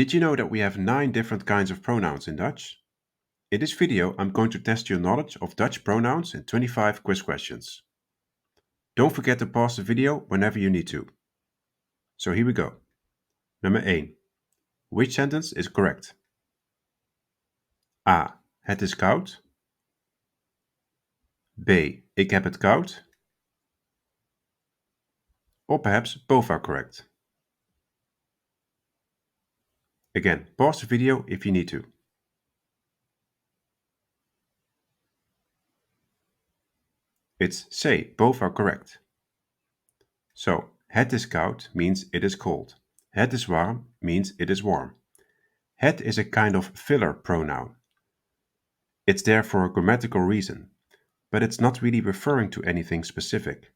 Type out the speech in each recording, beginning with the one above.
Did you know that we have 9 different kinds of pronouns in Dutch? In this video, I'm going to test your knowledge of Dutch pronouns in 25 quiz questions. Don't forget to pause the video whenever you need to. So here we go. Nummer 1. Which sentence is correct? A. Het is koud. B. Ik heb het koud. Or perhaps both are correct. Again, pause the video if you need to. It's C. Both are correct. So, het is koud means it is cold. Het is warm means it is warm. Het is a kind of filler pronoun. It's there for a grammatical reason, but it's not really referring to anything specific.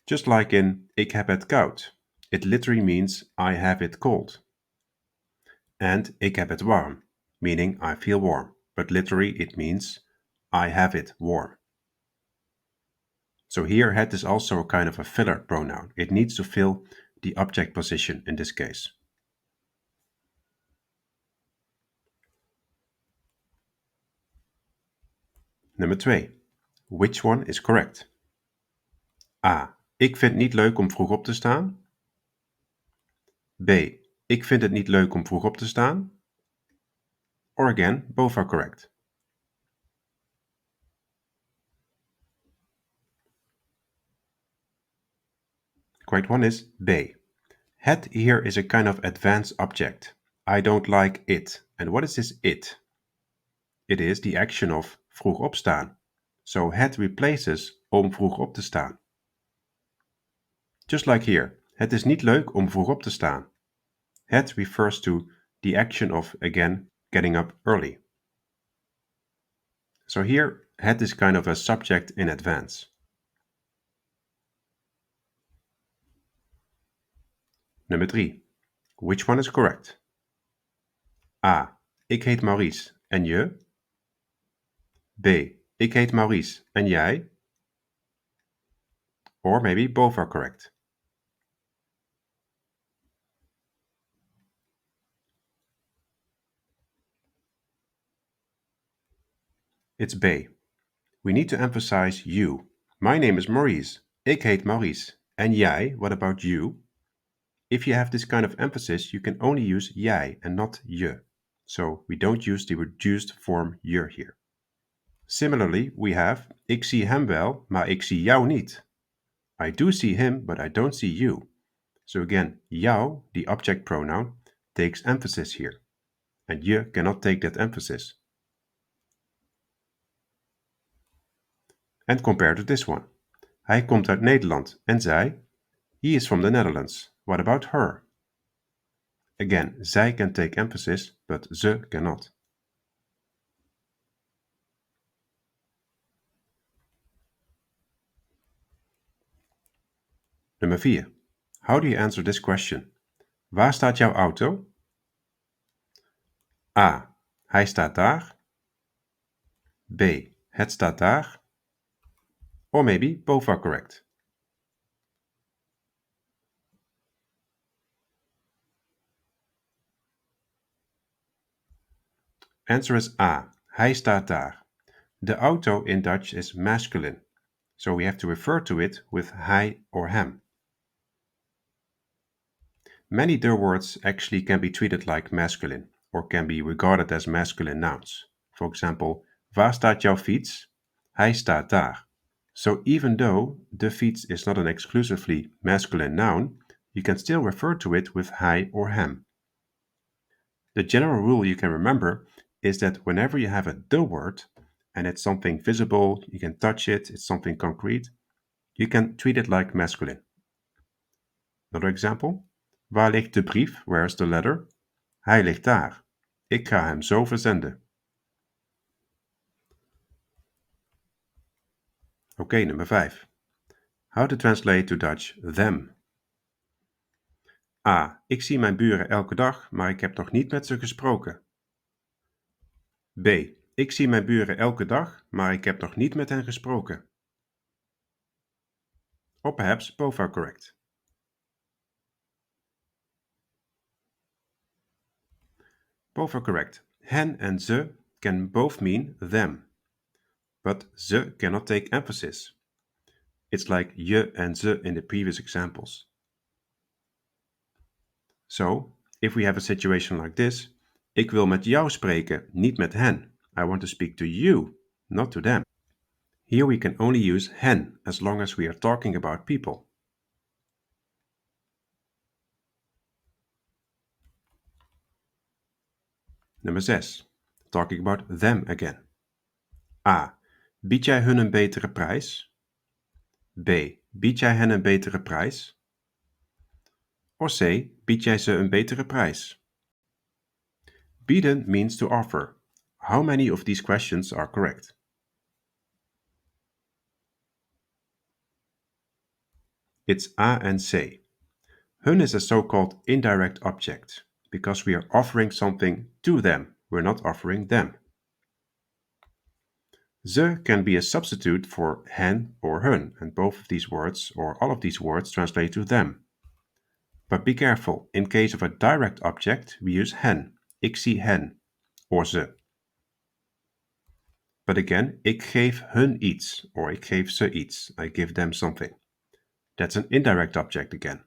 Just like in ik heb het koud, it literally means I have it cold. And ik heb het warm, meaning I feel warm, but literally it means I have it warm. So here het is also a kind of a filler pronoun. It needs to fill the object position in this case. Nummer 2. Which one is correct? A. Ik vind het niet leuk om vroeg op te staan. B. Ik vind het niet leuk om vroeg op te staan. Or again, both are correct. Correct one is B. Het here is a kind of advanced object. I don't like it. And what is this it? It is the action of vroeg opstaan. So het replaces om vroeg op te staan. Just like here, het is niet leuk om vroeg op te staan. Het refers to the action of, again, getting up early. So here, het is kind of a subject in advance. Nummer 3. Which one is correct? A. Ik heet Maurice en je? B. Ik heet Maurice en jij? Or maybe both are correct. It's B. We need to emphasize you. My name is Maurice. Ik heet Maurice. En jij, what about you? If you have this kind of emphasis, you can only use jij and not je. So we don't use the reduced form je here. Similarly, we have ik zie hem wel, maar ik zie jou niet. I do see him, but I don't see you. So again, jou, the object pronoun, takes emphasis here. And je cannot take that emphasis. And compare to this one. Hij komt uit Nederland en zij? He is from the Netherlands. What about her? Again, zij can take emphasis, but ze cannot. Nummer 4. How do you answer this question? Waar staat jouw auto? A. Hij staat daar. B. Het staat daar. Or maybe both are correct. Answer is A. Hij staat daar. The auto in Dutch is masculine, so we have to refer to it with hij or hem. Many der words actually can be treated like masculine, or can be regarded as masculine nouns. For example, waar staat jouw fiets? Hij staat daar. So even though de fiets is not an exclusively masculine noun, you can still refer to it with hij or hem. The general rule you can remember is that whenever you have a de word, and it's something visible, you can touch it, it's something concrete, you can treat it like masculine. Another example. Waar ligt de brief? Where is the letter? Hij ligt daar. Ik ga hem zo verzenden. Okay, number 5. How to translate to Dutch them. A. Ik zie mijn buren elke dag, maar ik heb nog niet met ze gesproken. B. Ik zie mijn buren elke dag, maar ik heb nog niet met hen gesproken. Or perhaps both are correct. Both are correct. Hen and ze can both mean them, but ze cannot take emphasis. It's like je and ze in the previous examples. So, if we have a situation like this, ik wil met jou spreken, niet met hen. I want to speak to you, not to them. Here we can only use hen as long as we are talking about people. Nummer 6. Talking about them again. A. Bied jij hun een betere prijs? B. Bied jij hen een betere prijs? Or C. Bied jij ze een betere prijs? Bieden means to offer. How many of these questions are correct? It's A and C. Hun is a so-called indirect object, because we are offering something to them. We're not offering them. Ze can be a substitute for hen or hun, and both of these words, or all of these words, translate to them. But be careful, in case of a direct object, we use hen. Ik zie hen, or ze. But again, ik geef hun iets, or ik geef ze iets. I give them something. That's an indirect object again.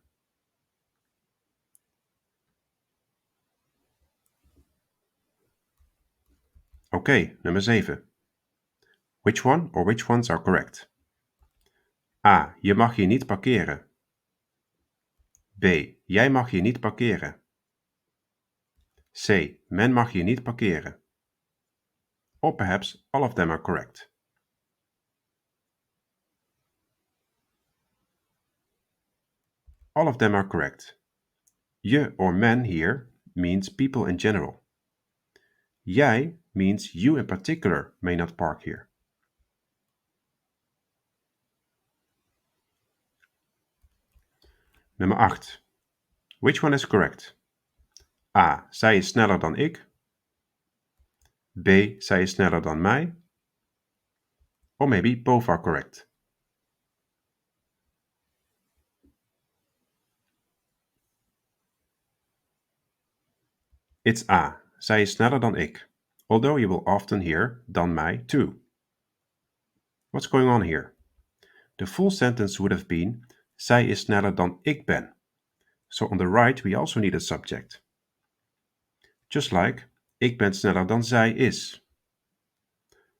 Okay, nummer 7. Which one or which ones are correct? A. Je mag hier niet parkeren. B. Jij mag hier niet parkeren. C. Men mag hier niet parkeren. Or perhaps all of them are correct. All of them are correct. Je or men here means people in general. Jij means you in particular may not park here. Nummer 8. Which one is correct? A. Zij is sneller dan ik. B. Zij is sneller dan mij. Or maybe both are correct. It's A. Zij is sneller dan ik. Although you will often hear dan mij too. What's going on here? The full sentence would have been zij is sneller dan ik ben. So on the right we also need a subject. Just like ik ben sneller dan zij is.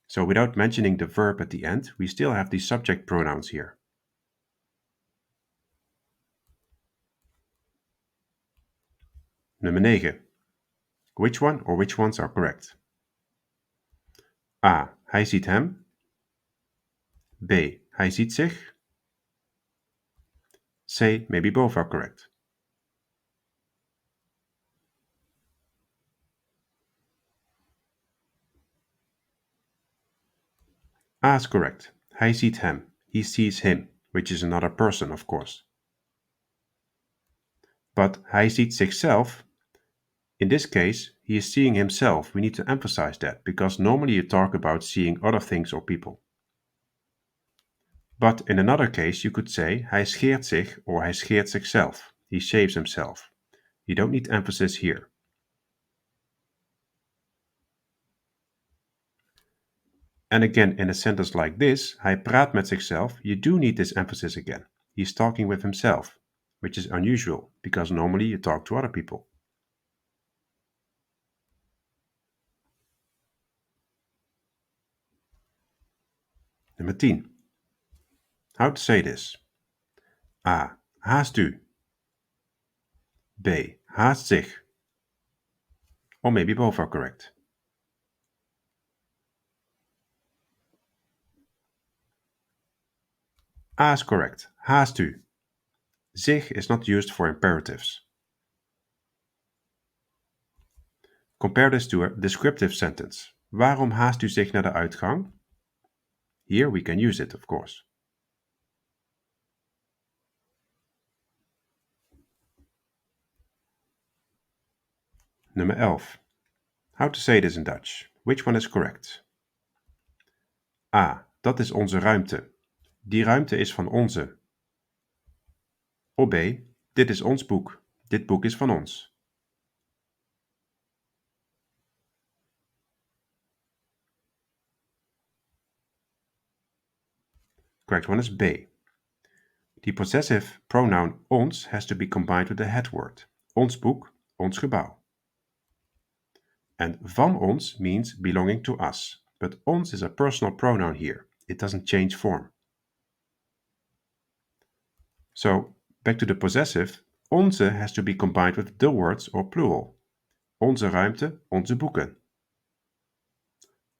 So without mentioning the verb at the end, we still have these subject pronouns here. Nummer 9. Which one or which ones are correct? A. Hij ziet hem. B. Hij ziet zich. C. Maybe both are correct. A is correct. Hij ziet hem. He sees him, which is another person, of course. But hij ziet zichzelf. In this case, he is seeing himself. We need to emphasize that, because normally you talk about seeing other things or people. But in another case, you could say hij scheert zich or hij scheert zichzelf. He shaves himself. You don't need emphasis here. And again, in a sentence like this, hij praat met zichzelf, you do need this emphasis again. He's talking with himself, which is unusual, because normally you talk to other people. Nummer 10. How to say this? A. Haast u. B. Haast zich. Or maybe both are correct. A is correct. Haast u. Zich is not used for imperatives. Compare this to a descriptive sentence. Waarom haast u zich naar de uitgang? Here we can use it, of course. Nummer 11. How to say this in Dutch? Which one is correct? A. Dat is onze ruimte. Die ruimte is van onze. Of B. Dit is ons boek. Dit boek is van ons. Correct one is B. The possessive pronoun ons has to be combined with the head word. Ons boek, ons gebouw. And van ons means belonging to us, but ons is a personal pronoun here. It doesn't change form. So, back to the possessive, onze has to be combined with the words or plural. Onze ruimte, onze boeken.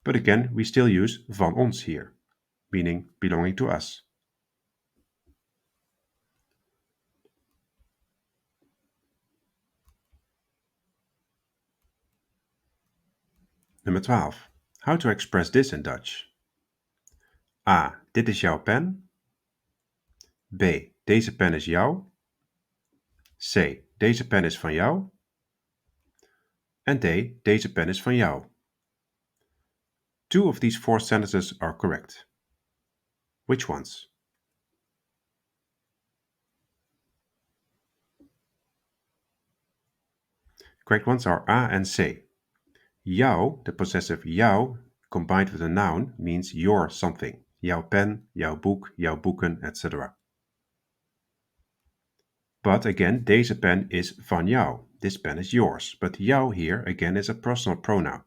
But again, we still use van ons here, meaning belonging to us. Nummer 12. How to express this in Dutch? A. Dit is jouw pen. B. Deze pen is jouw. C. Deze pen is van jou. En D. Deze pen is van jou. 2 of these 4 sentences are correct. Which ones? Correct ones are A and C. Jou, the possessive jou, combined with a noun, means your something. Jouw pen, jouw boek, jouw boeken, etc. But again, deze pen is van jou. This pen is yours. But jou here, again, is a personal pronoun.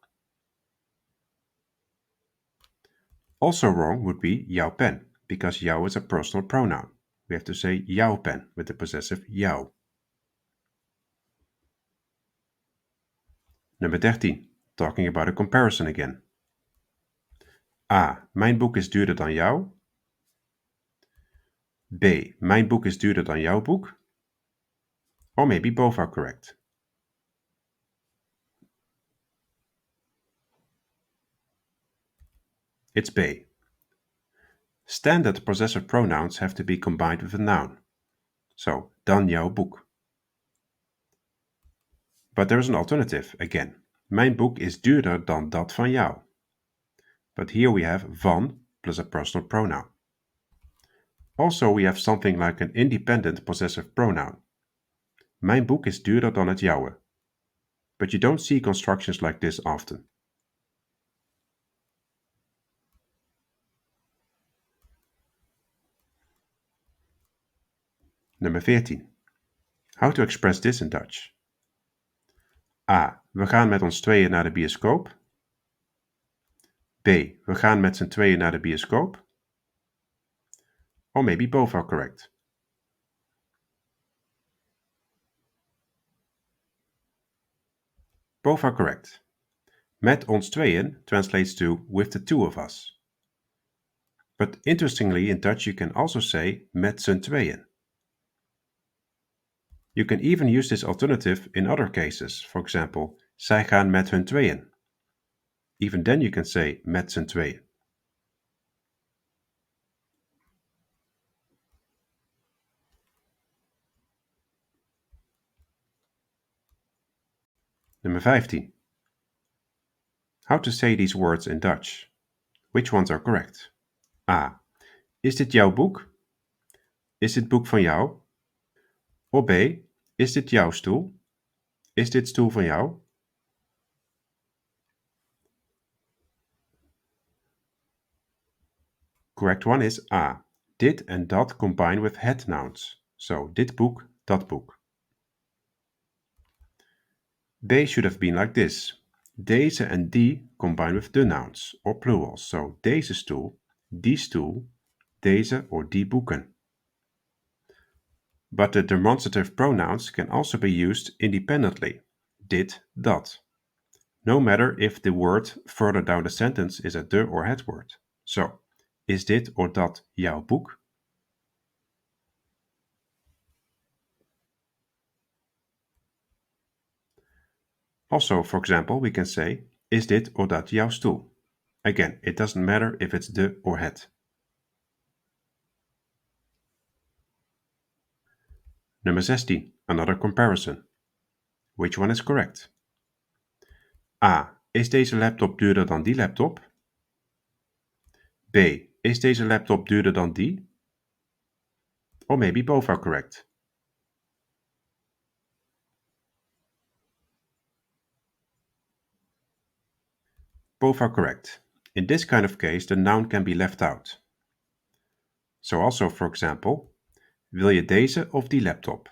Also wrong would be jouw pen, because jou is a personal pronoun. We have to say jouw pen with the possessive jou. Number 13. Talking about a comparison again. A. Mijn boek is duurder dan jou. B. Mijn boek is duurder dan jouw boek. Or maybe both are correct. It's B. Standard possessive pronouns have to be combined with a noun. So, dan jouw boek. But there is an alternative again. Mijn boek is duurder dan dat van jou. But here we have van plus a personal pronoun. Also we have something like an independent possessive pronoun. Mijn boek is duurder dan het jouwe. But you don't see constructions like this often. Number 14. How to express this in Dutch? A. We gaan met ons tweeën naar de bioscoop. B. We gaan met z'n tweeën naar de bioscoop. Or maybe both are correct. Both are correct. Met ons tweeën translates to with the two of us. But interestingly, in Dutch you can also say met z'n tweeën. You can even use this alternative in other cases. For example, zij gaan met hun tweeën. Even then you can say met z'n tweeën. Number 15. How to say these words in Dutch? Which ones are correct? A. Is dit jouw boek? Is dit boek van jou? Or B. Is dit jouw stoel? Is dit stoel van jou? Correct one is A. Dit en dat combine with het nouns. So, dit boek, dat boek. B should have been like this. Deze en die combine with the nouns, or plurals. So, deze stoel, die stoel, deze or die boeken. But the demonstrative pronouns can also be used independently. Dit, dat. No matter if the word further down the sentence is a de or het word. So, is dit or dat jouw boek? Also, for example, we can say, is dit or dat jouw stoel? Again, it doesn't matter if it's de or het. Number 16, another comparison. Which one is correct? A. Is deze laptop duurder dan die laptop? B. Is deze laptop duurder dan die? Or maybe both are correct. Both are correct. In this kind of case, the noun can be left out. So also, for example, wil je deze of die laptop?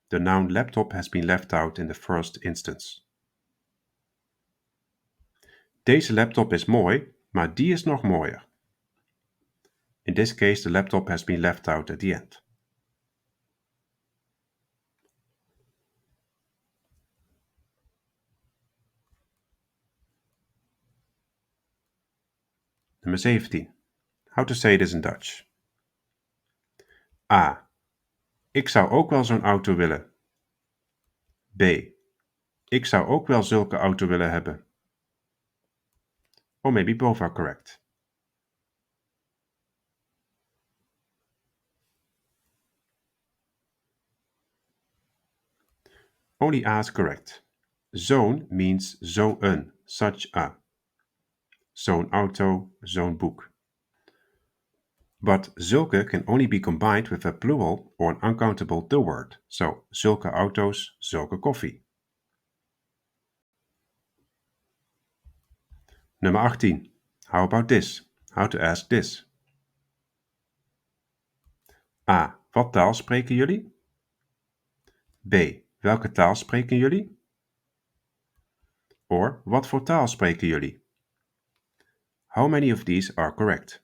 The noun laptop has been left out in the first instance. Deze laptop is mooi, maar die is nog mooier. In this case, the laptop has been left out at the end. Nummer 17. How to say this in Dutch. A. Ik zou ook wel zo'n auto willen. B. Ik zou ook wel zulke auto willen hebben. Or maybe both are correct. Only A is correct. Zo'n means zo'n, such a. Zo'n auto, zo'n boek. But zulke can only be combined with a plural or an uncountable the word. So, zulke auto's, zulke koffie. Nummer 18. How about this? How to ask this? A. Wat taal spreken jullie? B. Welke taal spreken jullie? Or, wat voor taal spreken jullie? How many of these are correct?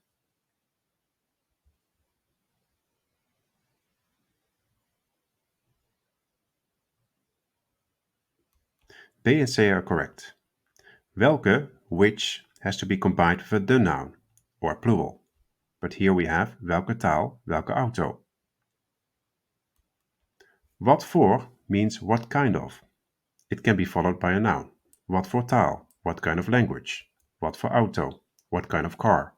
B and C are correct. Welke, which, has to be combined with a the noun, or plural. But here we have welke taal, welke auto. Wat voor means what kind of. It can be followed by a noun. Wat voor taal, what kind of language. Wat voor auto, what kind of car.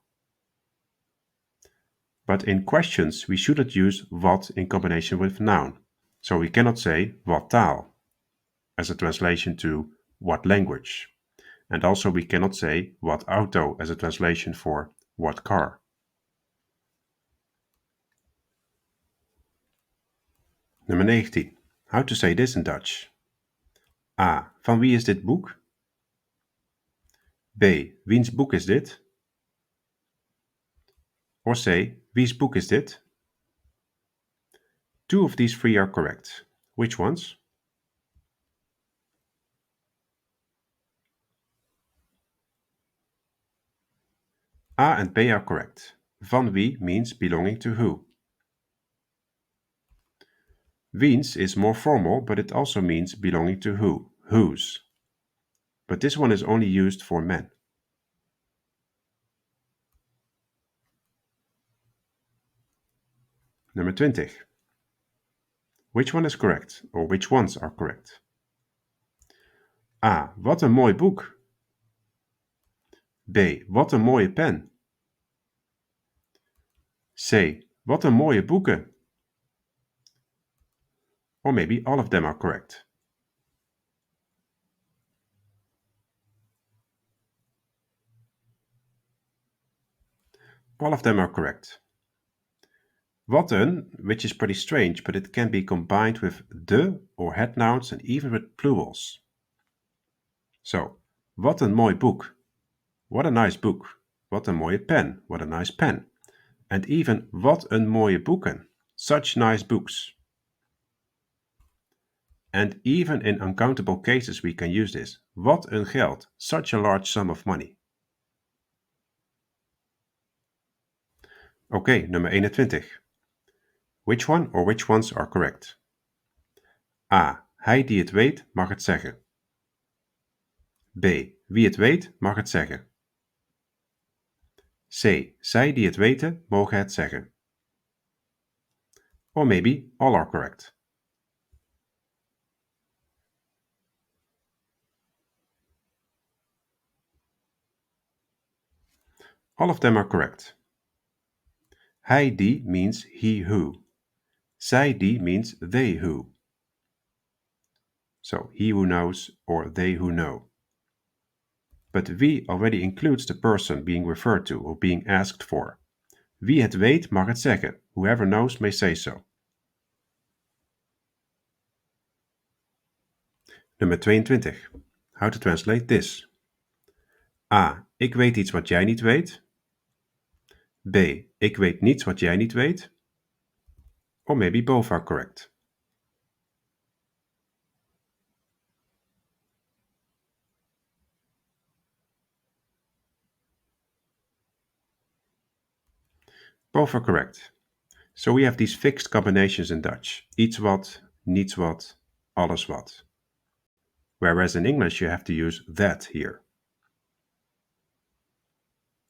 But in questions we shouldn't use what in combination with noun. So we cannot say wat taal as a translation to what language. And also we cannot say what auto as a translation for what car. Nummer 19. How to say this in Dutch? A. Van wie is dit boek? B. Wiens boek is dit? Or C. Wie's boek is dit? Two of these three are correct. Which ones? A and B are correct. Van wie means belonging to who. Wiens is more formal, but it also means belonging to who, whose. But this one is only used for men. Nummer 20. Which one is correct, or which ones are correct? A. Wat een mooi boek. B. Wat een mooie pen. C. Wat een mooie boeken. Or maybe all of them are correct. All of them are correct. Wat een, which is pretty strange, but it can be combined with de or head nouns and even with plurals. So, wat een mooi boek. What a nice book. Wat een mooie pen. What a nice pen. And even wat een mooie boeken. Such nice books. And even in uncountable cases we can use this. Wat een geld. Such a large sum of money. Oké, nummer 21. Which one or which ones are correct? A. Hij die het weet mag het zeggen. B. Wie het weet mag het zeggen. C. Zij die het weten mogen het zeggen. Or maybe all are correct. All of them are correct. Hij die means he who. Zij die means they who. So he who knows or they who know. But wie already includes the person being referred to or being asked for. Wie het weet mag het zeggen. Whoever knows may say so. Nummer 22. How to translate this. A. Ik weet iets wat jij niet weet. B. Ik weet niets wat jij niet weet. Or maybe both are correct. Both are correct. So we have these fixed combinations in Dutch. Iets wat, niets wat, alles wat. Whereas in English you have to use that here.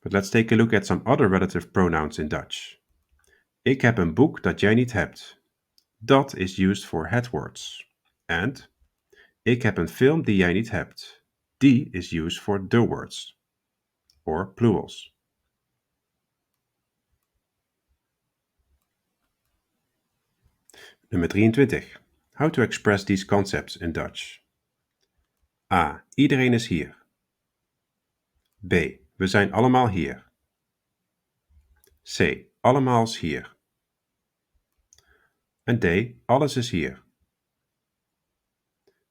But let's take a look at some other relative pronouns in Dutch. Ik heb een boek dat jij niet hebt. Dat is used for het words. And ik heb een film die jij niet hebt. Die is used for the words. Or plurals. Nummer 23. How to express these concepts in Dutch. A. Iedereen is hier. B. We zijn allemaal hier. C. Allemaal is hier. En D. Alles is hier.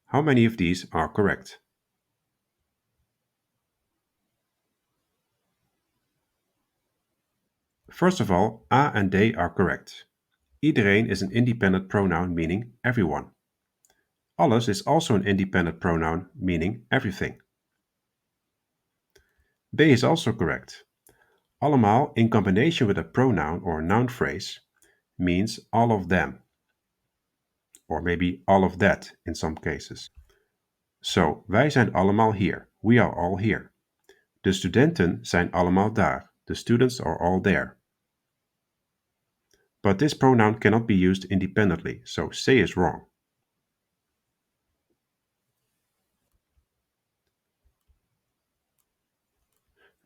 How many of these are correct? First of all, A and D are correct. Iedereen is an independent pronoun meaning everyone. Alles is also an independent pronoun meaning everything. B is also correct. Allemaal in combination with a pronoun or noun phrase means all of them. Or maybe all of that in some cases. So, wij zijn allemaal hier. We are all here. De studenten zijn allemaal daar. The students are all there. But this pronoun cannot be used independently, so C is wrong.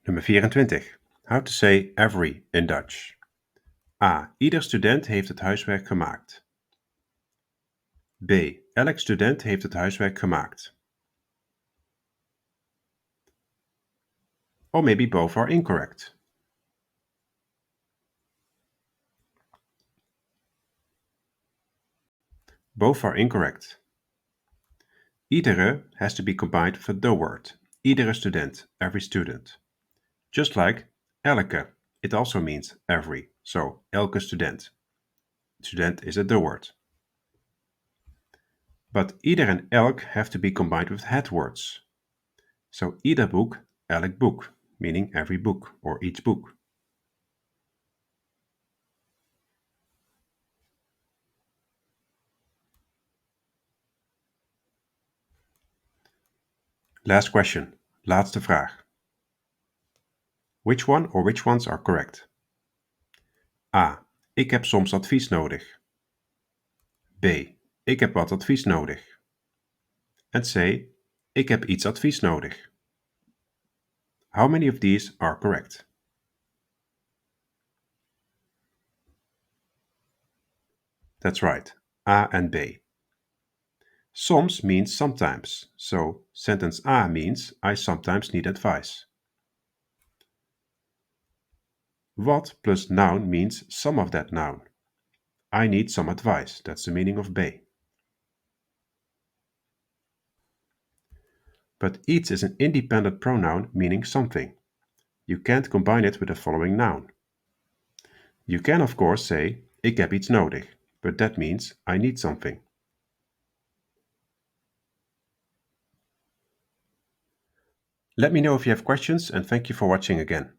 Nummer 24. How to say every in Dutch. A. Ieder student heeft het huiswerk gemaakt. B. Elk student heeft het huiswerk gemaakt. Or maybe both are incorrect. Both are incorrect. Iedere has to be combined with a the word. Iedere student, every student. Just like elke, it also means every. So, elke student. Student is a the word. But ieder and elk have to be combined with het words. So, ieder boek, elk boek, meaning every book or each book. Last question. Laatste vraag. Which one or which ones are correct? A. Ik heb soms advies nodig. B. Ik heb wat advies nodig. En C. Ik heb iets advies nodig. How many of these are correct? That's right. A and B. Soms means sometimes, so sentence A means I sometimes need advice. Wat plus noun means some of that noun. I need some advice, that's the meaning of B. But iets is an independent pronoun meaning something. You can't combine it with the following noun. You can of course say, ik heb iets nodig, but that means I need something. Let me know if you have questions and thank you for watching again.